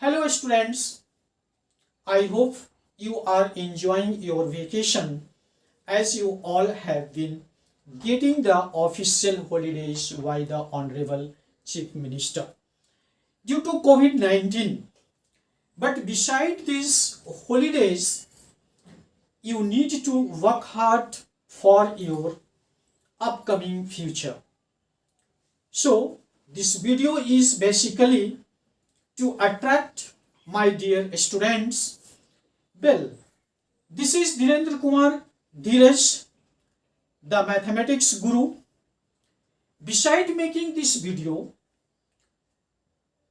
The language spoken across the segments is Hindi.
Hello students, I hope you are enjoying your vacation as you all have been getting the official holidays by the Honorable Chief Minister due to COVID-19. But beside these holidays, you need to work hard for your upcoming future. So this video is basically to attract my dear students. Well, this is Dhirendra Kumar Dhiraj, the mathematics guru. Beside making this video,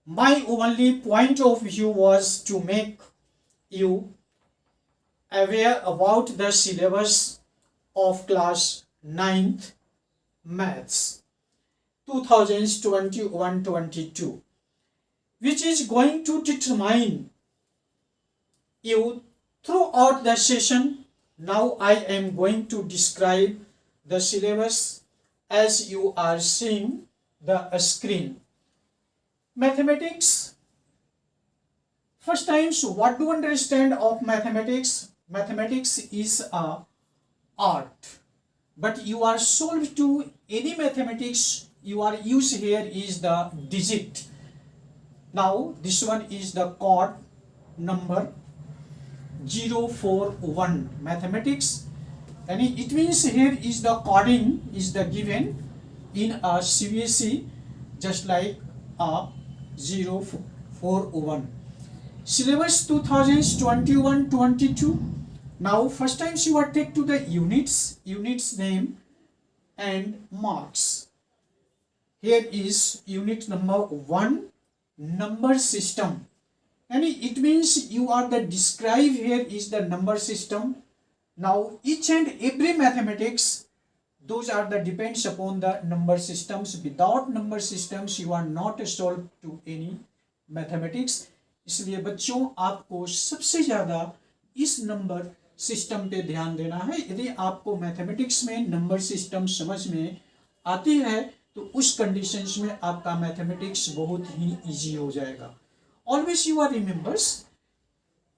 my only point of view was to make you aware about the syllabus of class 9th maths 2021-22, which is going to determine you throughout the session. Now I am going to describe the syllabus as you are seeing the screen. Mathematics. First time, so what to understand of mathematics? Mathematics is a art, but you are solved to any mathematics you are used here is the digit. Now this one is the code number 041 mathematics, and it means here is the coding is the given in a CBSE just like a 041 syllabus 2021-22. Now first time you are take to the units name and marks. Here is unit number 1, number system, and it means you are the describe here is the number system. Now each and every mathematics, those are the depends upon the number systems. Without number systems you are not solved to any mathematics. इसलिए बच्चों आपको सबसे ज़्यादा इस नंबर सिस्टम पे ध्यान देना है. यदि आपको मैथमेटिक्स में नंबर सिस्टम समझ में आती है तो उस कंडीशंस में आपका मैथमेटिक्स बहुत ही इजी हो जाएगा. Always you are remembers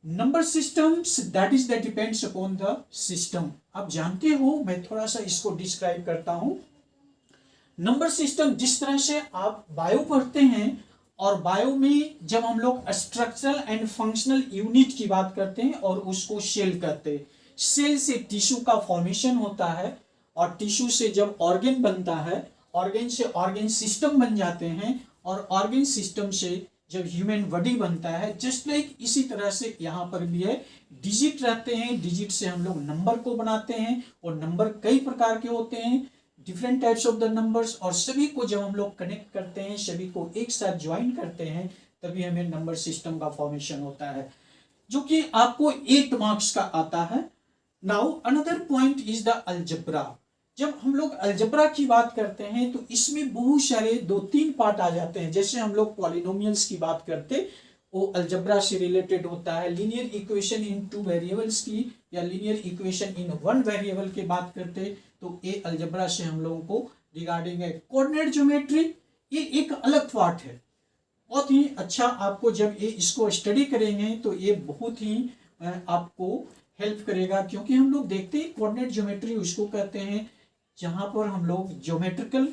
number systems that is that depends upon the system. आप जानते हो, मैं थोड़ा सा इसको डिस्क्राइब करता हूं. नंबर सिस्टम जिस तरह से आप बायो पढ़ते हैं, और बायो में जब हम लोग स्ट्रक्चरल एंड फंक्शनल यूनिट की बात करते हैं और उसको सेल करते हैं, सेल से टिश्यू का फॉर्मेशन होता है और टिश्यू से जब ऑर्गन बनता है, ऑर्गन से ऑर्गन सिस्टम बन जाते हैं और ऑर्गन सिस्टम से जब ह्यूमन बॉडी बनता है. जस्ट लाइक इसी तरह से यहाँ पर भी है. डिजिट रहते हैं, डिजिट से हम लोग नंबर को बनाते हैं और नंबर कई प्रकार के होते हैं, different types of the numbers, और सभी को जब हम लोग कनेक्ट करते हैं, सभी को एक साथ ज्वाइन करते हैं, तभी हमें नंबर सिस्टम का फॉर्मेशन होता है, जो कि आपको 8 मार्क्स का आता है. Now another point is the algebra. जब हम लोग अलजेब्रा की बात करते हैं तो इसमें बहुत सारे 2-3 पार्ट आ जाते हैं. जैसे हम लोग पॉलिनोमियल्स की बात करते, वो अलजेब्रा से रिलेटेड होता है. लीनियर इक्वेशन इन 2 वेरिएबल्स की या लीनियर इक्वेशन इन 1 वेरिएबल की बात करते तो ये अलजेब्रा से हम लोगों को रिगार्डिंग है. कोऑर्डिनेट ज्योमेट्री ये एक अलग पार्ट है, बहुत ही अच्छा. आपको जब ये इसको स्टडी करेंगे तो ये बहुत ही आपको हेल्प करेगा, क्योंकि हम लोग देखते हैं कोऑर्डिनेट ज्योमेट्री उसको कहते हैं जहां पर हम लोग ज्योमेट्रिकल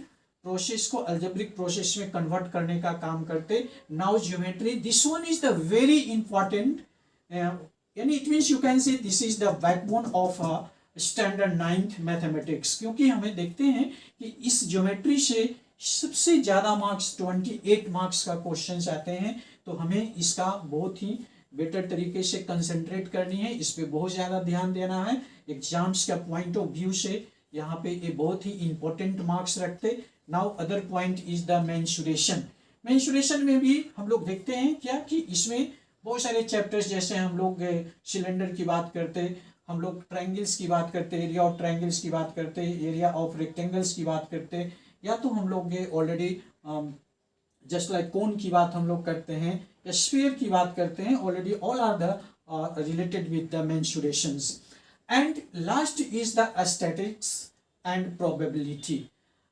प्रोसेस को अलजेब्रिक प्रोसेस में कन्वर्ट करने का काम करते. Now geometry this one is the very important, यानी it means you can say this is the backbone of standard 9th mathematics, क्योंकि हमें देखते हैं कि इस ज्योमेट्री से सबसे ज्यादा मार्क्स 28 मार्क्स का क्वेश्चंस आते हैं. तो हमें इसका बहुत ही बेटर तरीके से कंसंट्रेट करनी है, इस पे बहुत ज्यादा ध्यान देना है. एग्जाम्स का पॉइंट ऑफ व्यू से यहाँ पे ये बहुत ही इंपॉर्टेंट मार्क्स रखते. Now other point is the mensuration. Mensuration में भी हम लोग देखते हैं क्या कि इसमें बहुत सारे चैप्टर्स, जैसे हम लोग सिलेंडर की बात करते, हम लोग ट्रायंगल्स की बात करते, एरिया ऑफ ट्रायंगल्स की बात करते, एरिया ऑफ रेक्टेंगल्स की बात करते, या तो हम लोग ऑलरेडी जस्ट लाइक कोन की बात हम लोग करते हैं या स्फीयर की बात करते हैं. Already all are the related with the mensurations. And last is the statics and probability.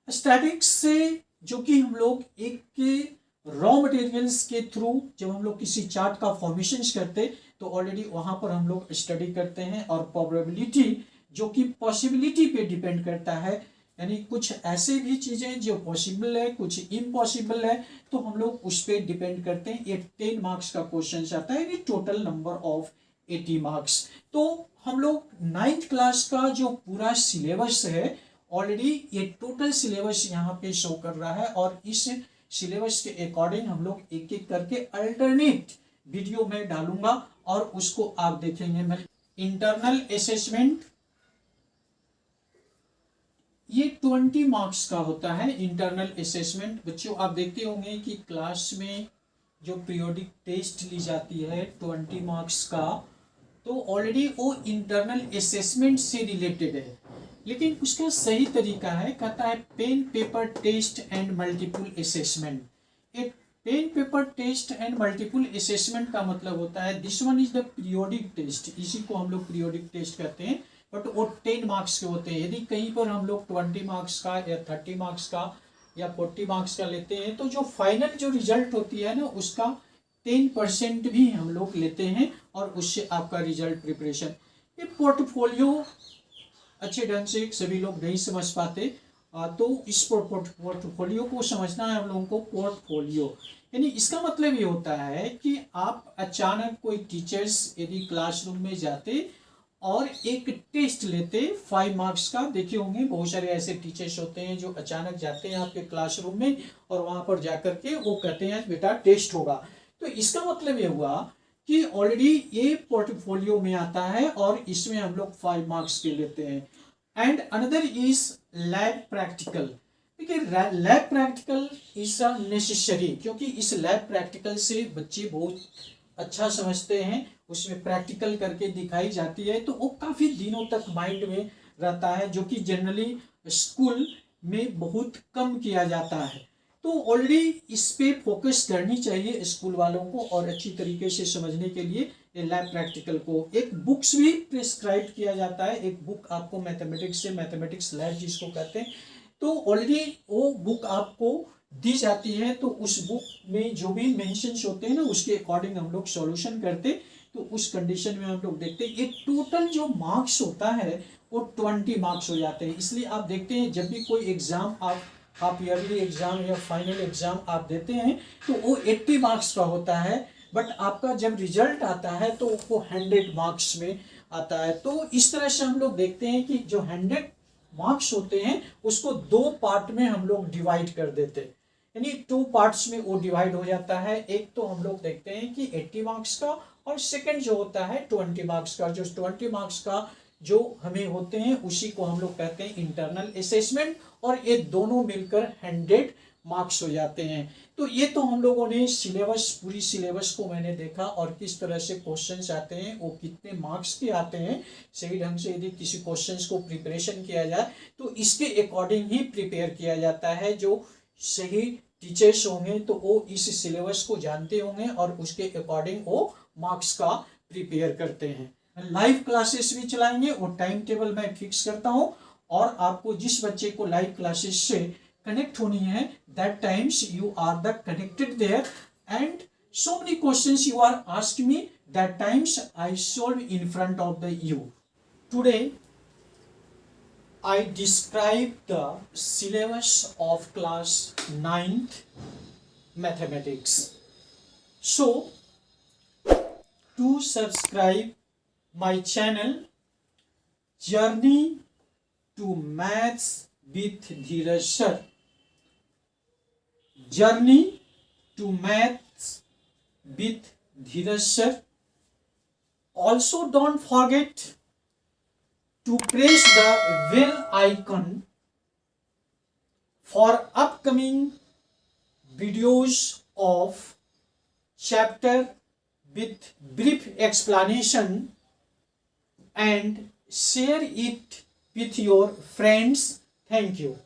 Statics से जो कि हम लोग एक के रॉ मटेरियल्स के थ्रू जब हम लोग किसी चार्ट का फॉर्मेशन करते तो ऑलरेडी वहां पर हम लोग स्टडी करते हैं, और प्रोबेबिलिटी जो कि पॉसिबिलिटी पे डिपेंड करता है, यानी कुछ ऐसे भी चीजें जो पॉसिबल है, कुछ इम्पॉसिबल है, तो हम लोग उस पर डिपेंड करते हैं। ये 10 मार्क्स का क्वेश्चन आता है, टोटल नंबर ऑफ 80 मार्क्स। तो हम लोग 9th क्लास का जो पूरा सिलेबस है ऑलरेडी ये टोटल सिलेबस यहाँ पे शो कर रहा है, और इस सिलेबस के अकॉर्डिंग हम लोग एक एक करके अल्टरनेट वीडियो में डालूंगा और उसको आप देखेंगे। मैं इंटरनल असेसमेंट ये 20 मार्क्स का होता है। इंटरनल असेसमेंट बच्चों आप देखते होंगे कि क्लास में जो पीरियोडिक टेस्ट ली जाती है 20 मार्क्स का, तो ऑलरेडी वो इंटरनल असेसमेंट से रिलेटेड है, लेकिन उसका सही तरीका है, कहता है pen paper test and multiple assessment. एक pen paper test and multiple assessment का मतलब होता है this one is the periodic test, इसी को हम लोग पीरियोडिक टेस्ट कहते हैं, बट वो 10 मार्क्स के होते हैं। यदि कहीं पर हम लोग 20 मार्क्स का या 30 मार्क्स का या 40 मार्क्स का लेते हैं तो जो फाइनल जो रिजल्ट होती है ना उसका 10% भी हम लोग लेते हैं, और उससे आपका रिजल्ट प्रिपरेशन। ये पोर्टफोलियो अच्छे ढंग से सभी लोग नहीं समझ पाते, तो इस पोर्टफोलियो को समझना है हम लोगों को। पोर्टफोलियो यानी इसका मतलब ये होता है कि आप अचानक कोई टीचर्स यदि क्लासरूम में जाते और एक टेस्ट लेते 5 मार्क्स का, देखे होंगे बहुत सारे ऐसे टीचर्स होते हैं जो अचानक जाते हैं आपके क्लासरूम में और वहां पर जाकर के वो कहते हैं बेटा टेस्ट होगा। तो इसका मतलब ये हुआ कि ऑलरेडी ये पोर्टफोलियो में आता है और इसमें हम लोग 5 मार्क्स के लेते हैं। And another is lab practical. देखिए lab practical is a necessary, क्योंकि इस लैब प्रैक्टिकल से बच्चे बहुत अच्छा समझते हैं, उसमें प्रैक्टिकल करके दिखाई जाती है तो वो काफ़ी दिनों तक माइंड में रहता है, जो कि जनरली स्कूल में बहुत कम किया जाता है। तो ऑलरेडी इस पे फोकस करनी चाहिए स्कूल वालों को, और अच्छी तरीके से समझने के लिए ये लैब प्रैक्टिकल को एक बुक्स भी प्रिस्क्राइब किया जाता है। एक बुक आपको मैथमेटिक्स से, मैथमेटिक्स लैब जिसको कहते हैं, तो ऑलरेडी वो बुक आपको दी जाती है, तो उस बुक में जो भी मेंशंस होते हैं ना उसके अकॉर्डिंग हम लोग सॉल्यूशन करते, तो उस कंडीशन में हम लोग देखते हैं ये टोटल जो मार्क्स होता है वो 20 मार्क्स हो जाते हैं। इसलिए आप देखते हैं जब भी कोई एग्जाम आप हाफ ईयरली एग्जाम या फाइनल एग्जाम आप देते हैं तो वो 80 मार्क्स का होता है, बट आपका जब रिजल्ट आता है तो वो 100 मार्क्स में आता है। तो इस तरह से हम लोग देखते हैं कि जो 100 मार्क्स होते हैं उसको 2 पार्ट में हम लोग डिवाइड कर देते हैं, यानी 2 पार्ट्स में वो डिवाइड हो जाता है। एक तो हम लोग देखते हैं कि 80 मार्क्स का, और सेकंड जो होता है 20 मार्क्स का। जो 20 मार्क्स का जो हमें होते हैं उसी को हम लोग कहते हैं इंटरनल असेसमेंट, और ये दोनों मिलकर 100 मार्क्स हो जाते हैं। तो ये तो हम लोगों ने सिलेबस, पूरी सिलेबस को मैंने देखा और किस तरह से क्वेश्चंस आते हैं, वो कितने मार्क्स के आते हैं। सही ढंग से यदि किसी क्वेश्चंस को प्रिपरेशन किया जाए तो इसके अकॉर्डिंग ही प्रिपेयर किया जाता है। जो सही टीचर्स होंगे तो वो इस सिलेबस को जानते होंगे और उसके अकॉर्डिंग वो मार्क्स का प्रिपेयर करते हैं। लाइव क्लासेस भी चलाएंगे, वो टाइम टेबल मैं फिक्स करता हूँ, और आपको जिस बच्चे को लाइव क्लासेस से कनेक्ट होनी है that times you are the connected there, and so many questions you are ask me, that times I solve in front of the you. Today I describe the syllabus of class 9th mathematics. So, to subscribe my channel Journey to Maths with Dhiraj Sir. Journey to Maths with Dhiraj Sir. Also don't forget to press the bell icon for upcoming videos of chapter with brief explanation, and share it with your friends. Thank you.